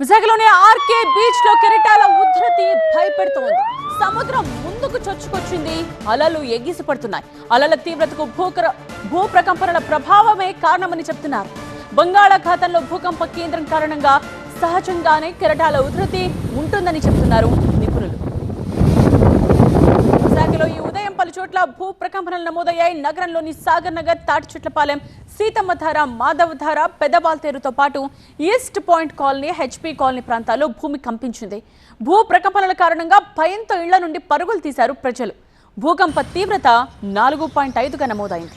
విశాఖలోని RK beach లో కెరటాల ఉధృతి భయపెడుతోంది. సముద్రం ముందుకు చొచ్చుకొచ్చింది. అలలు ఎగిసిపడుతున్నాయి. అలల తీవ్రతకు భూ ప్రకంపనల ప్రభావమే కారణమని చెప్తున్నారు. బంగాళాఖాతంలో భూకంప కేంద్రం కారణంగా సహజంగానే కెరటాల ఉధృతి ఉంటుందని చెప్తున్నారు నిపుణులు. విశాఖలో ఈ ఉదయం పలు చోట్ల భూ ప్రకంపనలు నమోదయ్యాయి. నగరంలోని సాగర్ నగర్, తాటిచెట్లపాలెం, సీతమ్మధార, మాధవధార, పెదబాల్తేరుతో పాటు east point colony, HP colony ప్రాంతాల్లో భూమి కంపించింది. భూ ప్రకంపనల కారణంగా భయంతో ఇళ్ల నుండి పరుగులు తీశారు ప్రజలు. భూకంప తీవ్రత 4.5గా నమోదైంది.